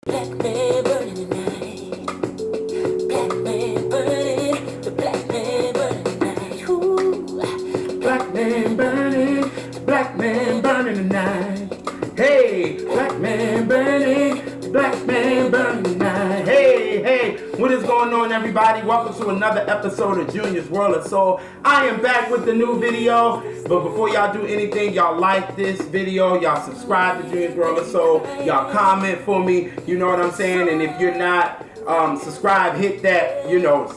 Black man burning tonight. Black man burning. The black man burning tonight. Ooh. Black man burning. Black man burning tonight. Hey, black man burning. Black man burning tonight. Hey, what is going on, everybody? Welcome to another episode of Junior's World of Soul. I am back with the new video, but before y'all do anything, y'all like this video, y'all subscribe to Junior's World of Soul, y'all comment for me, you know what I'm saying? And if you're not subscribed, hit that,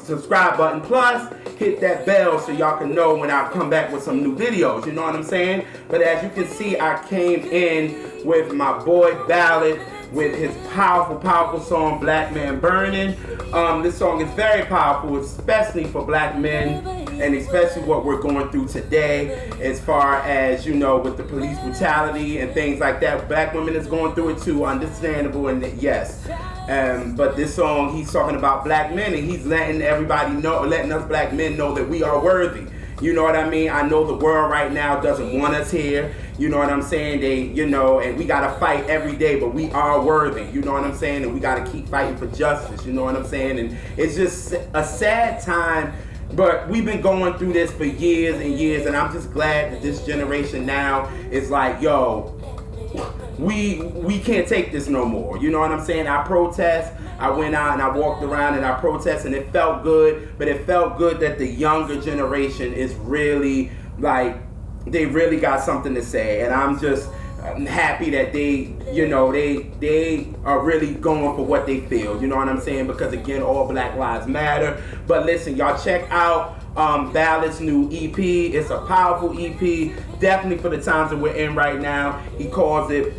subscribe button, plus hit that bell so y'all can know when I come back with some new videos, you know what I'm saying? But as you can see, I came in with my boy Ballad, with his powerful song, BlackManBurning. This song is very powerful, especially for black men, and especially what we're going through today as far as, with the police brutality and things like that. Black women is going through it too, understandable, and yes. But this song, he's talking about black men, and he's letting everybody know, letting us black men know that we are worthy. You know what I mean? I know the world right now doesn't want us here. You know what I'm saying? And we gotta fight every day, but we are worthy. You know what I'm saying? And we gotta keep fighting for justice. You know what I'm saying? And it's just a sad time, but we've been going through this for years and years, and I'm just glad that this generation now is like, yo, we can't take this no more. You know what I'm saying? I protest. I went out and I walked around and I protested, and it felt good, but it felt good that the younger generation is really they really got something to say, and I'm just happy that they are really going for what they feel. You know what I'm saying? Because again, all Black Lives Matter. But listen, y'all, check out Ballad's new EP. It's a powerful EP, definitely for the times that we're in right now. He calls it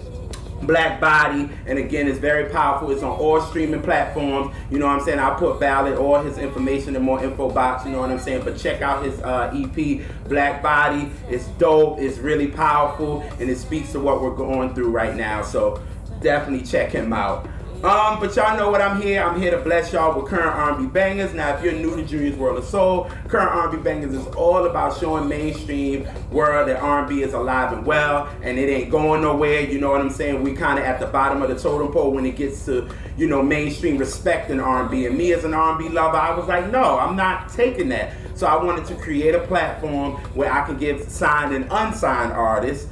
Black Body, and again, it's very powerful. It's on all streaming platforms. You know what I'm saying? I'll put Ballad, all his information in more info box. You know what I'm saying? But check out his EP, Black Body. It's dope. It's really powerful, and it speaks to what we're going through right now. So definitely check him out. But y'all know what I'm here. I'm here to bless y'all with current R&B bangers. Now, if you're new to Junior's World of Soul, current R&B bangers is all about showing mainstream world that R&B is alive and well, and it ain't going nowhere. You know what I'm saying? We kind of at the bottom of the totem pole when it gets to, mainstream respect in R&B. And me as an R&B lover, I was like, no, I'm not taking that. So I wanted to create a platform where I can give signed and unsigned artists,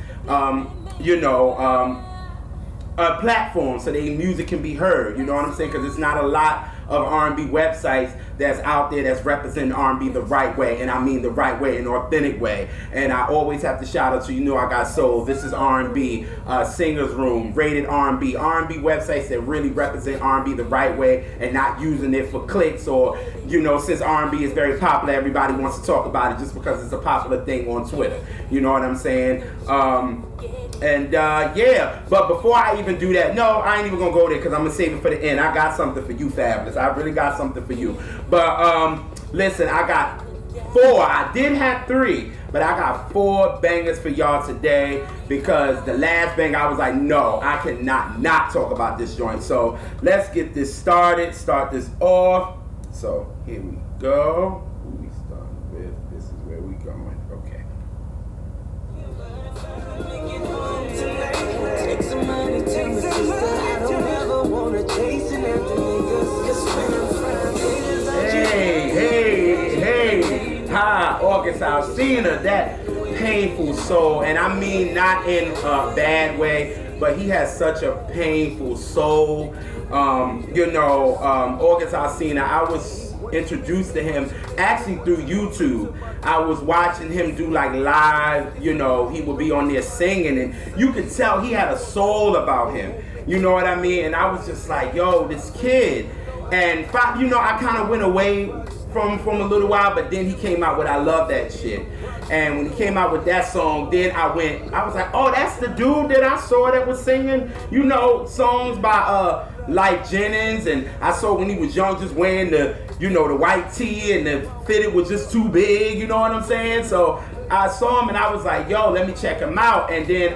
a platform so their music can be heard. You know what I'm saying? Because it's not a lot of R&B websites that's out there that's representing R&B the right way, and I mean the right way, an authentic way. And I always have to shout out to I Got Soul, This Is R&B, Singers Room, Rated R&B websites that really represent R&B the right way and not using it for clicks or, since R&B is very popular, everybody wants to talk about it just because it's a popular thing on Twitter. You know what I'm saying? But before I even do that, no, I ain't even gonna go there because I'm gonna save it for the end. I got something for you, Fabulous. I really got something for you. But listen, I got 4. I did have 3, but I got 4 bangers for y'all today because the last bang I was like, no, I cannot not talk about this joint. So let's get this started. Start this off. So here we go. Who we starting with? This is where we going. Okay. Hey, hi, August Alsina, that painful soul, and I mean not in a bad way, but he has such a painful soul. August Alsina, I was introduced to him actually through YouTube. I was watching him do live, he would be on there singing, and you could tell he had a soul about him. You know what I mean? And I was just like, yo, this kid. And I kind of went away from a little while, but then he came out with I Love That Shit. And when he came out with that song, then I was like, oh, that's the dude that I saw that was singing, songs by Lyfe Jennings. And I saw when he was young just wearing the white tee and the fitted was just too big, you know what I'm saying? So I saw him and I was like, yo, let me check him out. And then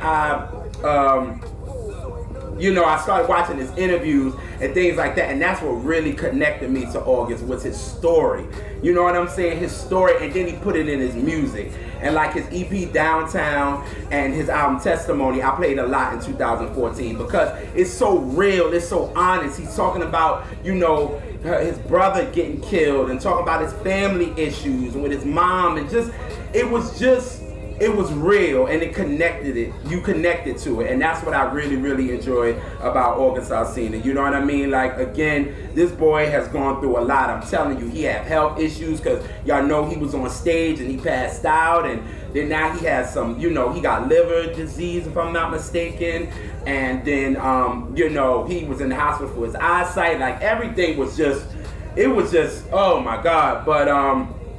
you know, I started watching his interviews and things like that, and that's what really connected me to August was his story. You know what I'm saying? His story, and then he put it in his music. And like his EP Downtown and his album Testimony, I played a lot in 2014 because it's so real, it's so honest. He's talking about, you know, his brother getting killed and talking about his family issues with his mom, and it was real, and it connected it. You connected to it, and that's what I really, really enjoyed about August Alsina. You know what I mean? Like, again, this boy has gone through a lot. I'm telling you, he had health issues because y'all know he was on stage and he passed out, and then now he has some, you know, he got liver disease, if I'm not mistaken, and then, you know, he was in the hospital for his eyesight. Like, everything was just, it was just, oh my God. But,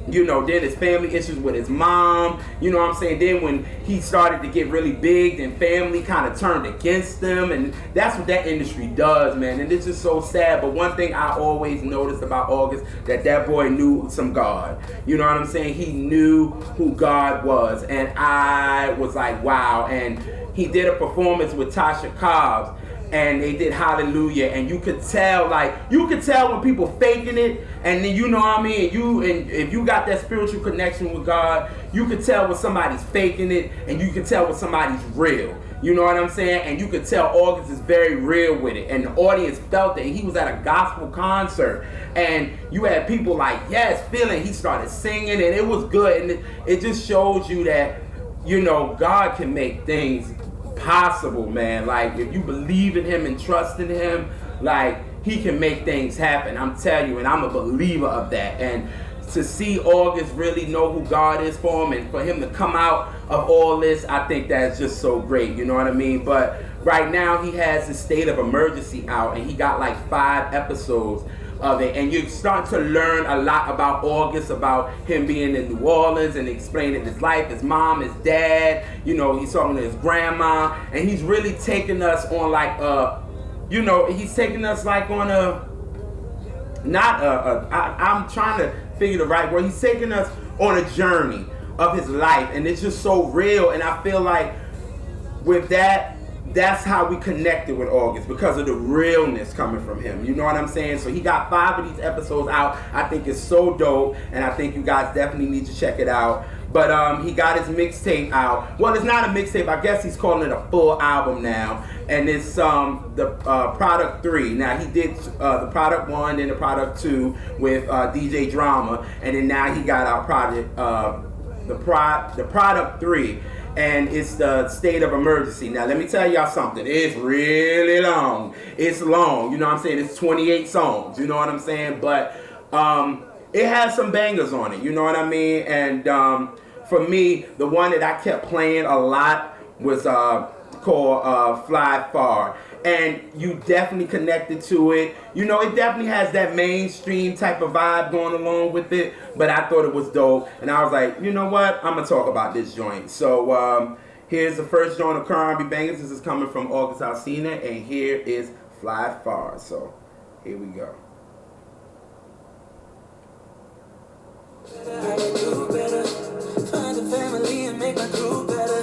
you know, then his family issues with his mom, you know what I'm saying? Then when he started to get really big, then family kind of turned against him, and that's what that industry does, man. And it's just so sad. But one thing I always noticed about August, that boy knew some God. You know what I'm saying? He knew who God was, and I was like, wow. And he did a performance with Tasha Cobbs, and they did Hallelujah, and you could tell when people faking it, and then, you know what I mean, and if you got that spiritual connection with God, you could tell when somebody's faking it, and you can tell when somebody's real. You know what I'm saying? And you could tell August is very real with it, and the audience felt it. He was at a gospel concert, and you had people like, yes, feeling. He started singing, and it was good, and it just shows you that, you know, God can make things possible, man. Like, if you believe in him and trust in him, like, he can make things happen. I'm telling you, and I'm a believer of that. And to see August really know who God is for him, and for him to come out of all this, I think that's just so great. You know what I mean? But right now he has his State of Emergency out, and he got like 5 episodes of it, and you start to learn a lot about August, about him being in New Orleans and explaining his life, his mom, his dad, you know, he's talking to his grandma, and he's really taking us on like you know, he's taking us like on I'm trying to figure the right word, he's taking us on a journey of his life, and it's just so real, and I feel like with that, that's how we connected with August, because of the realness coming from him. You know what I'm saying? So he got 5 of these episodes out. I think it's so dope, and I think you guys definitely need to check it out. But he got his mixtape out. Well, it's not a mixtape. I guess he's calling it a full album now. And it's the Product 3. Now, he did the Product 1 and the Product 2 with DJ Drama. And then now he got out the Product 3. And it's the State of Emergency. Now, let me tell y'all something. It's really long. It's long. You know what I'm saying? It's 28 songs. You know what I'm saying? But it has some bangers on it. You know what I mean? And for me, the one that I kept playing a lot was called Fly Far. And you definitely connected to it. You know, it definitely has that mainstream type of vibe going along with it. But I thought it was dope. And I was like, you know what? I'm going to talk about this joint. So here's the first joint of current R&B bangers. This is coming from August Alsina. And here is Fly Far. So here we go. I can do better. Find a family and make my crew better.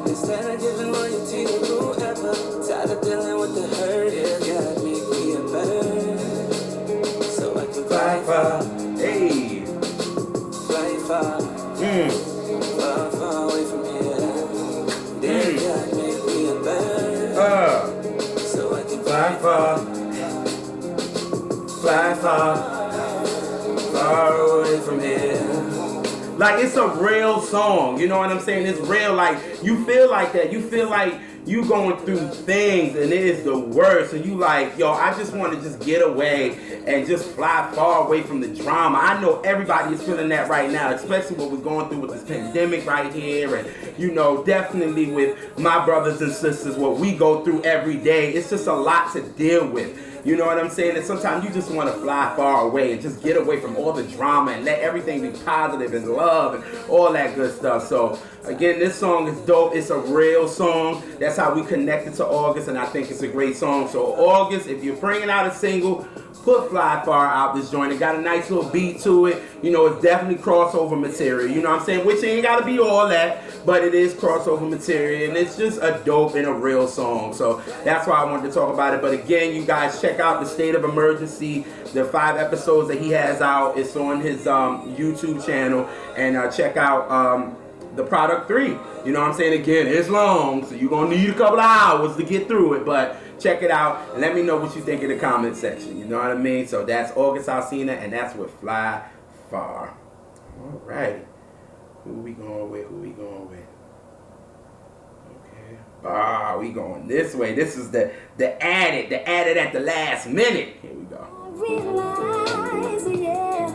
Instead of giving loyalty to whoever. Tired of dealing with the hurt. Yeah, God make me a better. So I can fly far. Hey. Fly far. Far, far away from here. Yeah, God make me a better. So I can fly far. Fly far. Far away from here. Like, it's a real song, you know what I'm saying? It's real, like, you feel like that. You feel like you going through things and it is the worst. And you like, yo, I just want to just get away and just fly far away from the drama. I know everybody is feeling that right now, especially what we're going through with this pandemic right here. And, you know, definitely with my brothers and sisters, what we go through every day. It's just a lot to deal with. You know what I'm saying? And sometimes you just want to fly far away and just get away from all the drama and let everything be positive and love and all that good stuff. So, again, this song is dope. It's a real song. That's how we connected to August, and I think it's a great song. So, August, if you're bringing out a single, put Fly Far out this joint. It got a nice little beat to it. You know, it's definitely crossover material. You know what I'm saying? Which ain't got to be all that, but it is crossover material, and it's just a dope and a real song. So that's why I wanted to talk about it. But again, you guys check out The State of Emergency. The 5 episodes that he has out. It's on his YouTube channel, and check out the product 3. You know what I'm saying? Again, it's long, so you're gonna need a couple of hours to get through it, but check it out and let me know what you think in the comment section. You know what I mean? So that's August Alsina, and that's with Fly Far. All right, who we going with? Okay, we going this way. This is the added at the last minute. Here we go. I realize, yeah,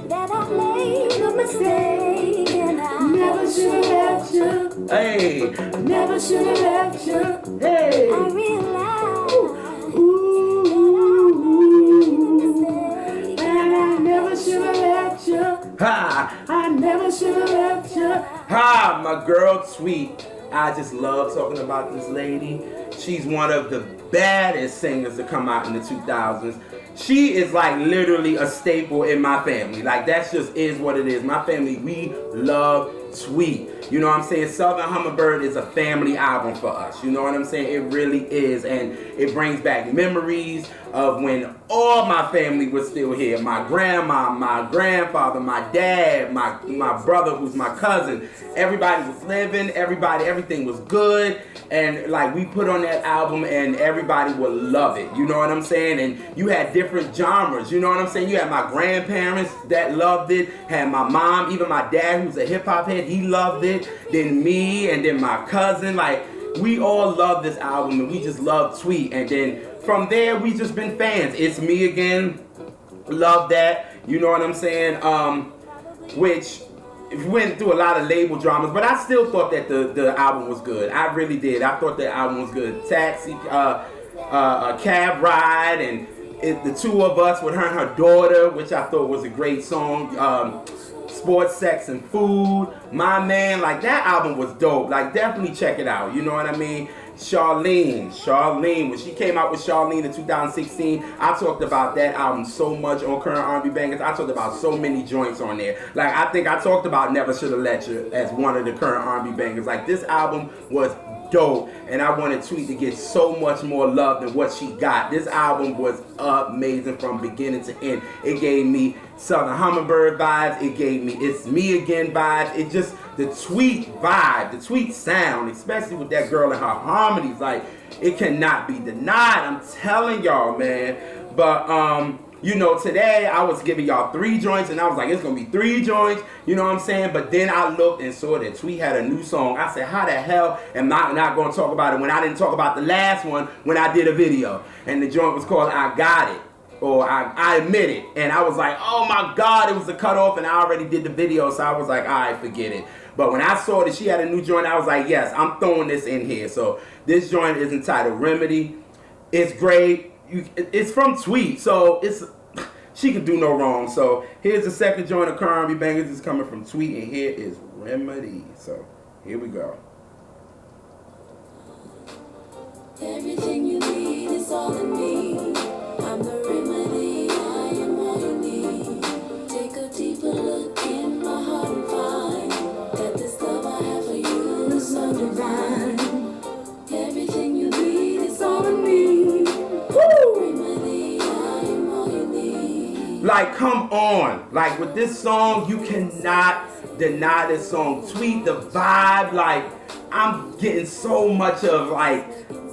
that I made a mistake, and I never should have left you. Hey, Never should have left you. hey. I realize Ooh. and I never should have left you. Ha! I never should have left you. Ha! My girl Sweet. I just love talking about this lady. She's one of the baddest singers to come out in the 2000s. She is like literally a staple in my family. Like that just is what it is. My family, we love Sweet. You know what I'm saying? Southern Hummingbird is a family album for us. You know what I'm saying? It really is. And it brings back memories of when all my family was still here. My grandma, my grandfather, my dad, my brother who's my cousin. Everybody was living. Everything was good. And like we put on that album and everybody would love it. You know what I'm saying? And you had different genres. You know what I'm saying? You had my grandparents that loved it. Had my mom, even my dad who's a hip hop head, he loved it. Then me and then my cousin. Like we all love this album and we just love Sweet. And then from there we just been fans. It's Me Again. Love that. You know what I'm saying? Which went through a lot of label dramas, but I still thought that the album was good. I really did. I thought the album was good. Taxi, a Cab Ride, and the two of us with her and her daughter, which I thought was a great song. Sports, Sex, and Food. My Man, like that album was dope. Like definitely check it out. You know what I mean? Charlene, when she came out with Charlene in 2016, I talked about that album so much on Current R&B Bangers. I talked about so many joints on there. Like I think I talked about Never Shoulda Let You as one of the Current R&B Bangers. Like this album was dope, and I wanted Sweet to get so much more love than what she got. This album was amazing from beginning to end. It gave me Southern Hummingbird vibes. It gave me It's Me Again vibes. It just, the Tweet vibe, the Tweet sound, especially with that girl and her harmonies, like it cannot be denied. I'm telling y'all, man. But you know, today I was giving y'all 3 joints, and I was like, it's gonna be 3 joints, you know what I'm saying? But then I looked and saw that Tweet had a new song. I said, how the hell am I not gonna talk about it when I didn't talk about the last one when I did a video? And the joint was called I Got It, or I Admit It. And I was like, oh my God, it was a cutoff, and I already did the video, so I was like, all right, forget it. But when I saw that she had a new joint, I was like, yes, I'm throwing this in here. So this joint is entitled Remedy. It's great. It's from Tweet, so she can do no wrong. So here's the second joint of Current R&B Bangers. It's coming from Tweet, and here is Remedy. So here we go. Everything you need is all in me. I'm the remedy, I am all you need. Take a deeper look in my heart and find that this love I have for you is so divine. Everything you need is all in me. Remedy, I am all you need. Like, come on. Like, with this song, you cannot deny this song. Tweet, the vibe, like, I'm getting so much of, like,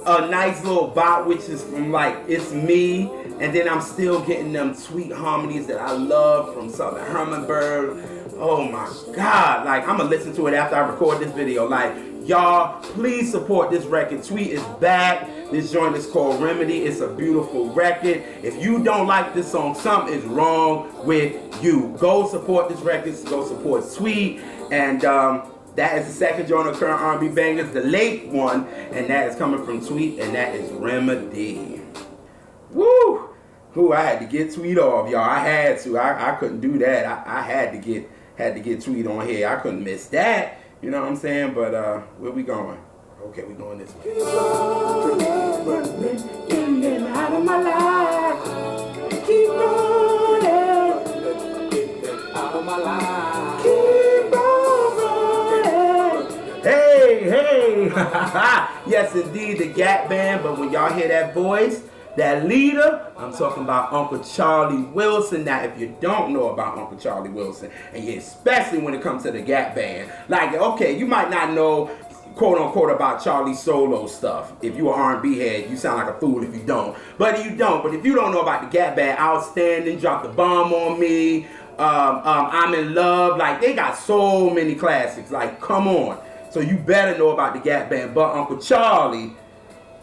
a nice little bop, which is from, like, It's Me. And then I'm still getting them Tweet harmonies that I love from Southern Hummingbird. Oh, my God. Like, I'm going to listen to it after I record this video. Like, y'all, please support this record. Tweet is back. This joint is called Remedy. It's a beautiful record. If you don't like this song, something is wrong with you. Go support this record. Go support Tweet. And that is the second joint of Current R&B Bangers, the late one. And that is coming from Tweet, and that is Remedy. Woo! Who I had to get Tweet off, y'all. I had to. I couldn't do that. I had to get Tweet on here. I couldn't miss that. You know what I'm saying? But where we going? Okay, we going this way. In and out of my life. Keep Yes, indeed, the Gap Band. But when y'all hear that voice, that leader, I'm talking about Uncle Charlie Wilson. Now, if you don't know about Uncle Charlie Wilson, and especially when it comes to the Gap Band, like, okay, you might not know, quote unquote, about Charlie's solo stuff. If you an R&B head, you sound like a fool if you don't. But if you don't know about the Gap Band, Outstanding, Drop the Bomb on Me, I'm in Love, like, they got so many classics, like, come on. So you better know about the Gap Band. But Uncle Charlie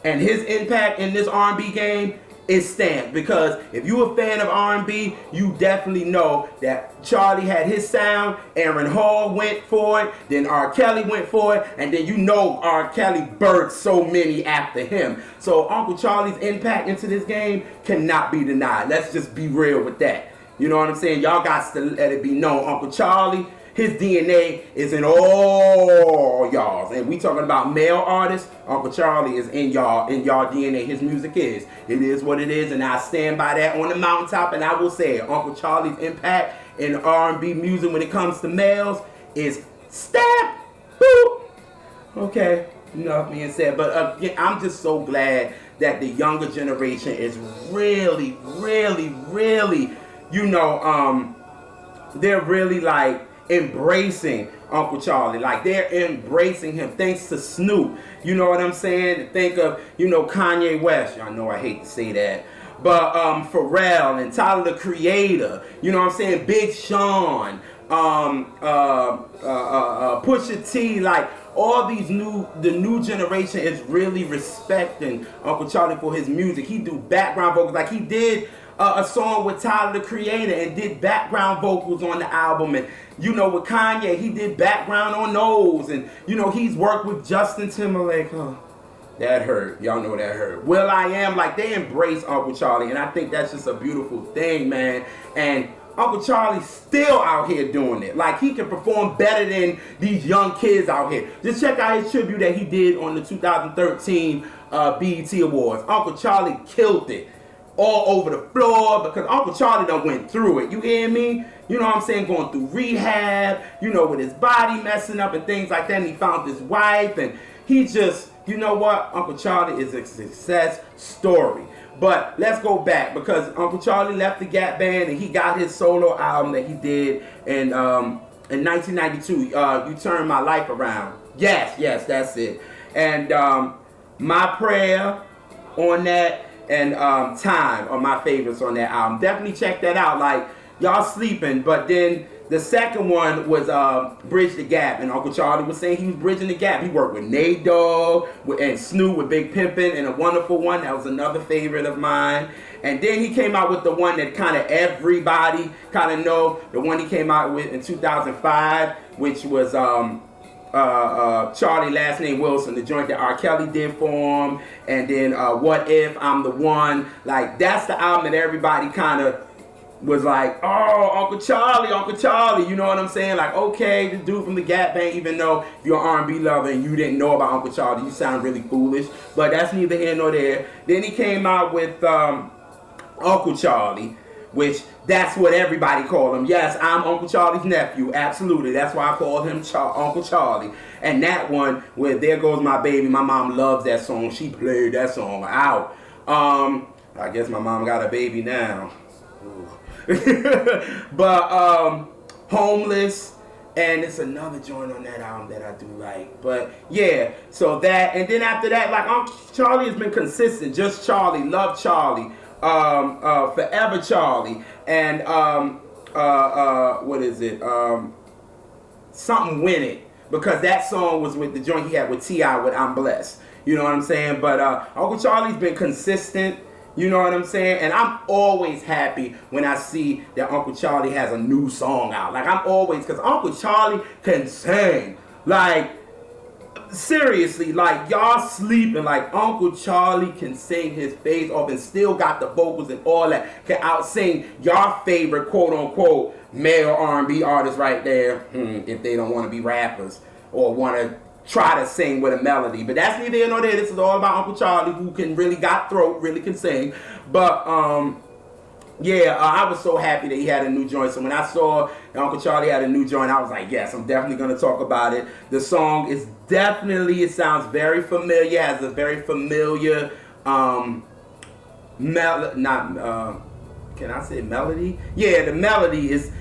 and his impact in this R&B game is stamped, because if you're a fan of R&B, you definitely know that Charlie had his sound, Aaron Hall went for it, then R. Kelly went for it, and then you know R. Kelly birthed so many after him. So Uncle Charlie's impact into this game cannot be denied. Let's just be real with that. You know what I'm saying? Y'all got to let it be known. Uncle Charlie, his DNA is in all y'all. And we talking about male artists, Uncle Charlie is in y'all DNA. His music is. It is what it is, and I stand by that on the mountaintop, and I will say it. Uncle Charlie's impact in R&B music when it comes to males is stamp, boop. Okay, enough being said. But again, I'm just so glad that the younger generation is really, you know, they're really like embracing Uncle Charlie. Like, they're embracing him, thanks to Snoop. You know what I'm saying? Think of, you know, Kanye West. Y'all know I hate to say that. But Pharrell and Tyler the Creator. You know what I'm saying? Big Sean. Pusha T. Like, all these the new generation is really respecting Uncle Charlie for his music. He do background vocals. Like, he did a song with Tyler the Creator and did background vocals on the album. And, you know, with Kanye, he did background on those. And, you know, he's worked with Justin Timberlake. Oh, that hurt. Y'all know that hurt. will.i.am, like, they embrace Uncle Charlie. And I think that's just a beautiful thing, man. And Uncle Charlie's still out here doing it. Like, he can perform better than these young kids out here. Just check out his tribute that he did on the 2013 BET Awards. Uncle Charlie killed it all over the floor, because Uncle Charlie done went through it. You hear me? You know what I'm saying? Going through rehab, you know, with his body messing up and things like that. And he found his wife, and he just, you know what? Uncle Charlie is a success story. But let's go back, because Uncle Charlie left the Gap Band and he got his solo album that he did in 1992. You Turned My Life Around. Yes, that's it. And My Prayer on that, and Time are my favorites on that album. Definitely check that out. Like, y'all sleeping. But then the second one was Bridge the Gap, and Uncle Charlie was saying he was bridging the gap. He worked with Nate Dogg and Snoop with Big Pimpin', and A Wonderful One. That was another favorite of mine. And then he came out with the one that kind of everybody kind of know, the one he came out with in 2005, which was Charlie, last name Wilson, the joint that R. Kelly did for him. And then What If, I'm the One. Like, that's the album that everybody kind of was like, oh, Uncle Charlie, you know what I'm saying? Like, okay, the dude from the Gap Band, even though if you're an R&B lover and you didn't know about Uncle Charlie, you sound really foolish. But that's neither here nor there. Then he came out with Uncle Charlie, which that's what everybody call him. Yes, I'm Uncle Charlie's nephew, absolutely. That's why I call him Uncle Charlie. And that one, where There Goes My Baby, my mom loves that song. She played that song out. I guess my mom got a baby now. But Homeless, and it's another joint on that album that I do like. But yeah, so that, and then after that, like, Uncle Charlie has been consistent. Just Charlie, Love Charlie, Forever Charlie, and what is it? Something Win It, because that song was with the joint he had with T.I. with I'm Blessed. You know what I'm saying? But Uncle Charlie's been consistent. You know what I'm saying? And I'm always happy when I see that Uncle Charlie has a new song out. Like, I'm always, because Uncle Charlie can sing. Like, seriously, like, y'all sleeping. Like, Uncle Charlie can sing his face off and still got the vocals and all that. Can out-sing your favorite quote-unquote male R&B artists right there. If they don't want to be rappers or want to try to sing with a melody. But that's neither here nor there. This is all about Uncle Charlie, who can really got throat, really can sing. But Yeah, I was so happy that he had a new joint. So when I saw that Uncle Charlie had a new joint, I was like, yes, I'm definitely going to talk about it. The song is definitely, it sounds very familiar, has a very familiar, can I say melody? Yeah, the melody is,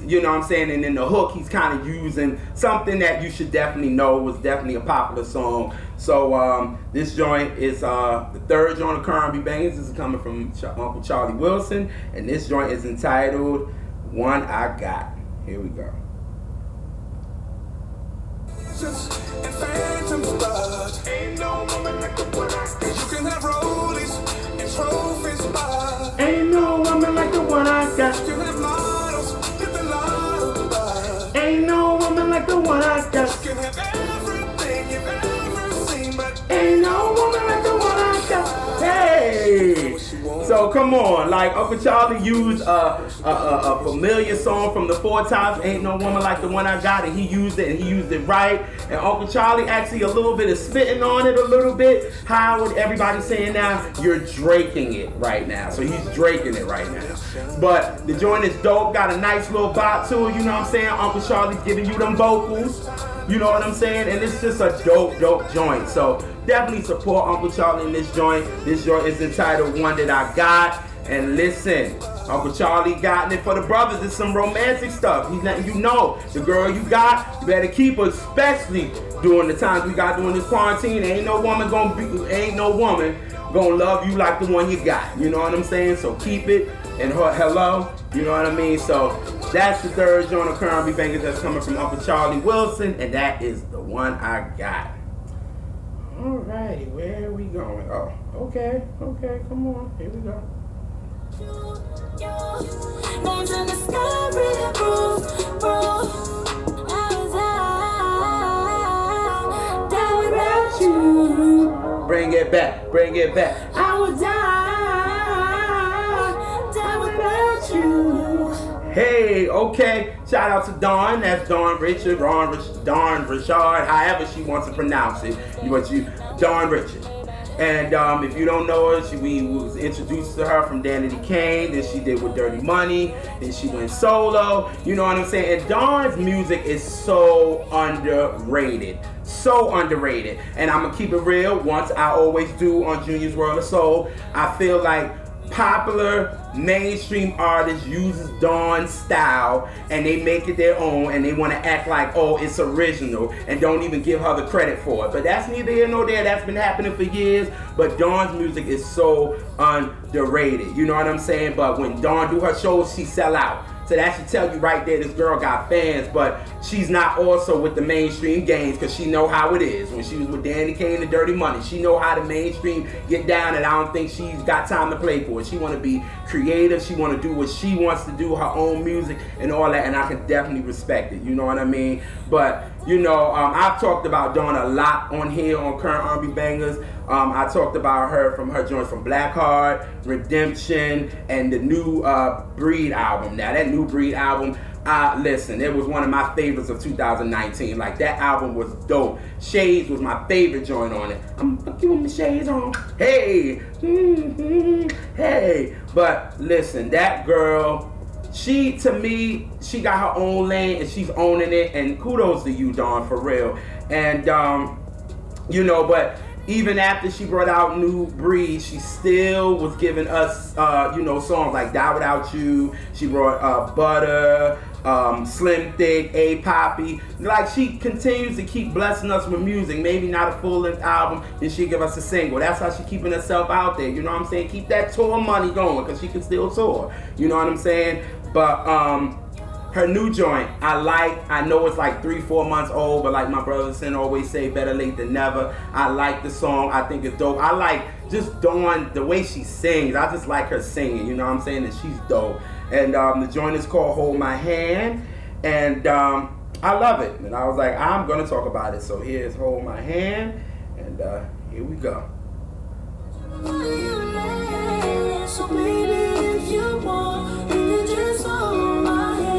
you know what I'm saying, and in the hook, he's kind of using something that you should definitely know was definitely a popular song. So this joint is the third joint of R&B Bangers. This is coming from Uncle Charlie Wilson, and this joint is entitled One I Got. Here we go. And phantoms, but ain't no woman like the one I got. You can have rollies and trophies, but ain't no woman like the one I got. You can have models, get the lotto, but ain't no woman like the one I got. You can have everything you've ever seen, but ain't no woman like the one I got. Hey! So come on, like Uncle Charlie used a familiar song from the Four Tops, Ain't No Woman Like the One I Got, and he used it, and he used it right. And Uncle Charlie actually a little bit of spitting on it a little bit. How would everybody saying now? You're draking it right now. So he's draking it right now. But the joint is dope, got a nice little bop to it, you know what I'm saying? Uncle Charlie's giving you them vocals, you know what I'm saying? And it's just a dope joint. So definitely support Uncle Charlie in this joint. This joint is entitled One That I Got. And listen, Uncle Charlie got it for the brothers. It's some romantic stuff. He's letting you know the girl you got, you better keep her, especially during the times we got during this quarantine. Ain't no woman gonna love you like the one you got. You know what I'm saying? So keep it and hello. You know what I mean? So that's the third joint of R&B Bangers that's coming from Uncle Charlie Wilson, and that is the One I Got. Alrighty, where are we going? Oh, okay, come on, here we go. names in the sky, really, bro. I was down without you. Bring it back. I was down without you. Hey, okay. Shout out to Dawn. That's Dawn Richard, Dawn Richard, however she wants to pronounce it. Dawn Richard. And if you don't know her, we was introduced to her from Danity Kane. Then she did with Dirty Money. Then she went solo. You know what I'm saying? And Dawn's music is so underrated. So underrated. And I'm going to keep it real. Once I always do on Junior's World of Soul. I feel like popular mainstream artists uses Dawn's style and they make it their own and they want to act like, oh, it's original and don't even give her the credit for it. But that's neither here nor there. That's been happening for years. But Dawn's music is so underrated. You know what I'm saying? But when Dawn do her shows, she sell out. So that should tell you right there, this girl got fans, but she's not also with the mainstream games because she know how it is. When she was with Danny Kane and Dirty Money, she know how the mainstream get down, and I don't think she's got time to play for it. She want to be creative. She want to do what she wants to do, her own music and all that, and I can definitely respect it. You know what I mean? But, you know, I've talked about Dawn a lot on here on Current R&B Bangers. I talked about her from her joints from Blackheart, Redemption, and the new Breed album. Now, that new Breed album, listen, it was one of my favorites of 2019. Like, that album was dope. Shades was my favorite joint on it. I'm giving the shades on. Hey, hey. But listen, that girl, she, to me, she got her own lane and she's owning it. And kudos to you, Dawn, for real. And, you know, but even after she brought out New Breed, she still was giving us, you know, songs like Die Without You. She brought Butter, Slim Thick, A Poppy. Like, she continues to keep blessing us with music. Maybe not a full-length album, then she give us a single. That's how she keeping herself out there. You know what I'm saying? Keep that tour money going, because she can still tour. You know what I'm saying? But, her new joint, I know it's like 3-4 months old, but like my brother Sin always say, better late than never. I like the song. I think it's dope. I like just Dawn, the way she sings. I just like her singing, you know what I'm saying? And she's dope. And the joint is called Hold My Hand. And I love it. And I was like, I'm going to talk about it. So here's Hold My Hand. And here we go. So baby, if you want, you can just hold my hand.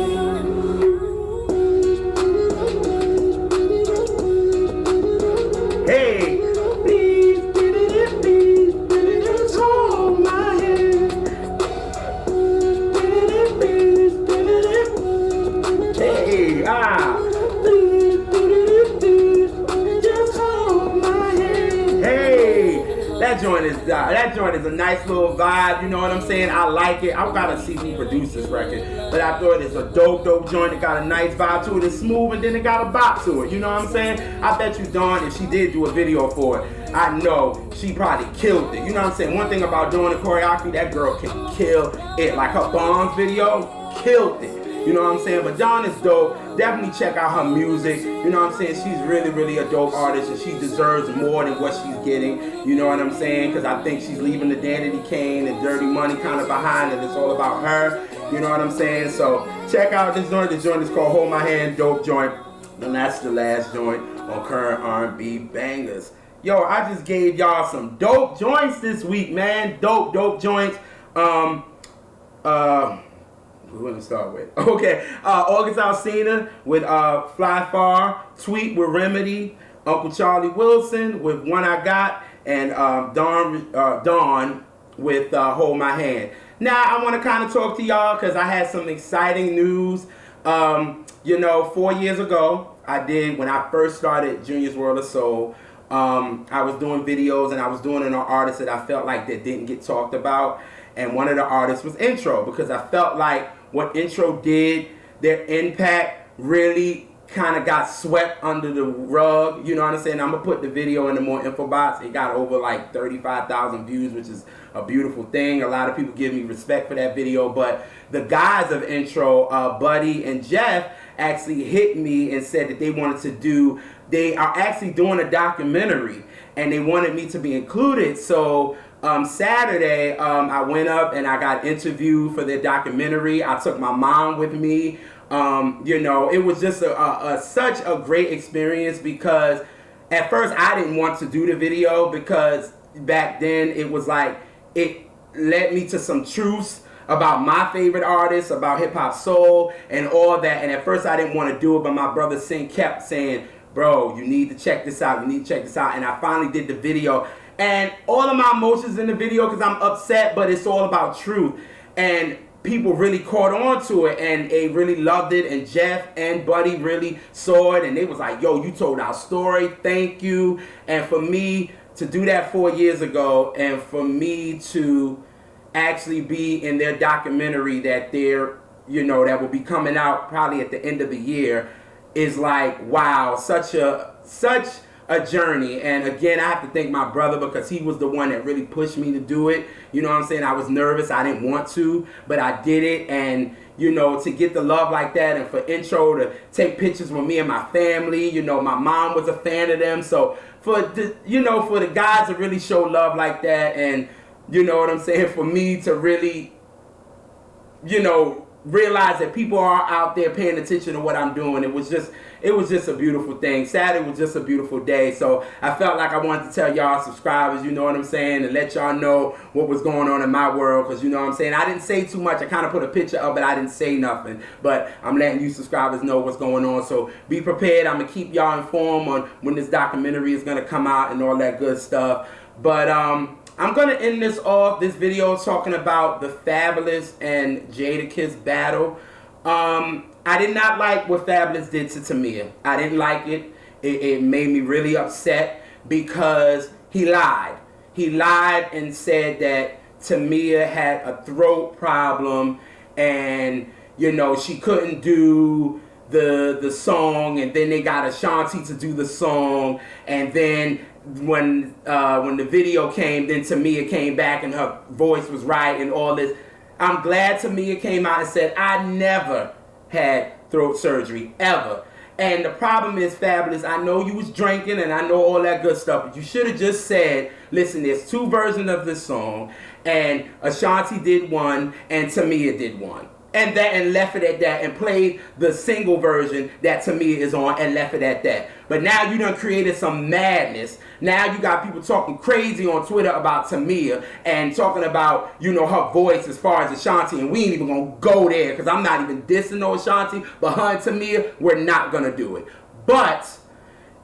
Hey, please, just hold my hand. Hey, just hold my hand. Hey, that joint is a nice little vibe. You know what I'm saying? I like it. I've got to see who produced this record, but I thought it's a dope joint. It got a nice vibe to it. It's smooth, and then it got a bop to it. You know what I'm saying? I bet you, Dawn, if she did do a video for it, I know she probably killed it. You know what I'm saying? One thing about doing the choreography, that girl can kill it. Like her Bombs video, killed it. You know what I'm saying? But Dawn is dope. Definitely check out her music. You know what I'm saying? She's really, really a dope artist, and she deserves more than what she's getting. You know what I'm saying? Because I think she's leaving the Danity Kane and Dirty Money kind of behind, and it's all about her. You know what I'm saying? So check out this joint. This joint is called Hold My Hand, dope joint. And that's the last joint on Current R&B Bangers. Yo, I just gave y'all some dope joints this week, man. Dope joints. Who to start with? Okay, August Alsina with Fly Far, Tweet with Remedy, Uncle Charlie Wilson with One I Got, and Dawn with Hold My Hand. Now, I want to kind of talk to y'all because I had some exciting news. You know, 4 years ago, when I first started Junior's World of Soul, I was doing videos and I was doing it on artists that I felt like that didn't get talked about. And one of the artists was Intro, because I felt like what Intro did, their impact really kind of got swept under the rug. You know what I'm saying? I'm going to put the video in the more info box. It got over like 35,000 views, which is a beautiful thing. A lot of people give me respect for that video. But the guys of Intro, Buddy and Jeff, actually hit me and said that they are actually doing a documentary, and they wanted me to be included. So Saturday, I went up and I got interviewed for their documentary. I took my mom with me. You know, it was just such a great experience, because at first I didn't want to do the video, because back then it was like, it led me to some truths about my favorite artists, about hip hop soul and all that. And at first I didn't want to do it, but my brother Sin kept saying, bro, you need to check this out. You need to check this out. And I finally did the video. And all of my emotions in the video, because I'm upset, but it's all about truth. And people really caught on to it, and they really loved it. And Jeff and Buddy really saw it, and they was like, yo, you told our story. Thank you. And for me to do that 4 years ago, and for me to actually be in their documentary that that will be coming out probably at the end of the year, is like, wow, such a journey. And again, I have to thank my brother, because he was the one that really pushed me to do it. You know what I'm saying? I was nervous. I didn't want to, but I did it. And, you know, to get the love like that, and for Intro to take pictures with me and my family, you know, my mom was a fan of them. So for the guys to really show love like that, and, you know what I'm saying, for me to really, realize that people are out there paying attention to what I'm doing. It was just a beautiful thing. Saturday was just a beautiful day. So I felt like I wanted to tell y'all subscribers, you know what I'm saying, and let y'all know what was going on in my world, because you know what I'm saying, I didn't say too much. I kind of put a picture up, but I didn't say nothing. But I'm letting you subscribers know what's going on. So be prepared. I'm going to keep y'all informed on when this documentary is going to come out and all that good stuff. But I'm going to end this video talking about the Fabulous and Jadakiss battle. I did not like what Fabulous did to Tamia. I didn't like it. It made me really upset, because he lied. He lied and said that Tamia had a throat problem, and, she couldn't do the song, and then they got Ashanti to do the song, and then when the video came, then Tamia came back and her voice was right and all this. I'm glad Tamia came out and said, I never had throat surgery, ever. And the problem is, Fabulous, I know you was drinking and I know all that good stuff, but you should have just said, listen, there's two versions of this song, and Ashanti did one and Tamia did one. And left it at that, and played the single version that Tamia is on, and left it at that. But now you done created some madness. Now you got people talking crazy on Twitter about Tamia, and talking about, her voice as far as Ashanti, and we ain't even gonna go there, because I'm not even dissing no Ashanti, but her and Tamia, we're not gonna do it. But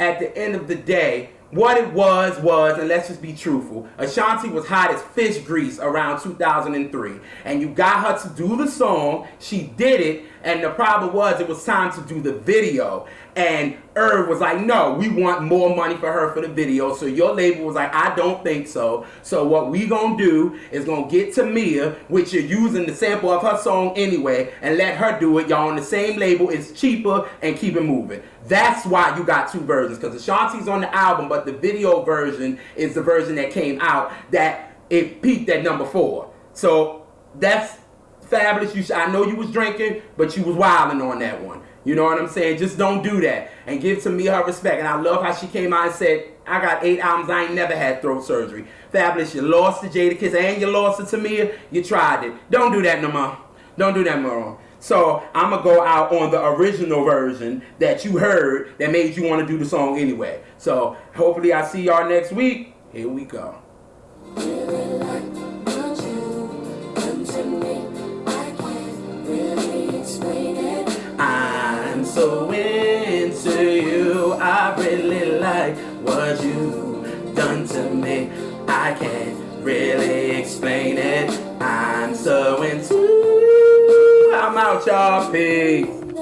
at the end of the day, what it was, and let's just be truthful, Ashanti was hot as fish grease around 2003. And you got her to do the song, she did it, and the problem was it was time to do the video. And Irv was like, no, we want more money for her for the video. So your label was like, I don't think so. So what we gonna do is gonna get Tamia, which you're using the sample of her song anyway, and let her do it. Y'all on the same label, it's cheaper, and keep it moving. That's why you got two versions, because Ashanti's on the album, but the video version is the version that came out that it peaked at number 4. So that's fabulous. I know you was drinking, but you was wilding on that one. You know what I'm saying? Just don't do that. And give Tamia her respect. And I love how she came out and said, I got 8 albums, I ain't never had throat surgery. Fabulous. You lost to Jadakiss and you lost to Tamia. You tried it. Don't do that no more. Don't do that no more. So I'm going to go out on the original version that you heard that made you want to do the song anyway. So hopefully I see y'all next week. Here we go. I'm so into you, I really like what you done to me. I can't really explain it. I'm so into you. I'm out, y'all. Peace.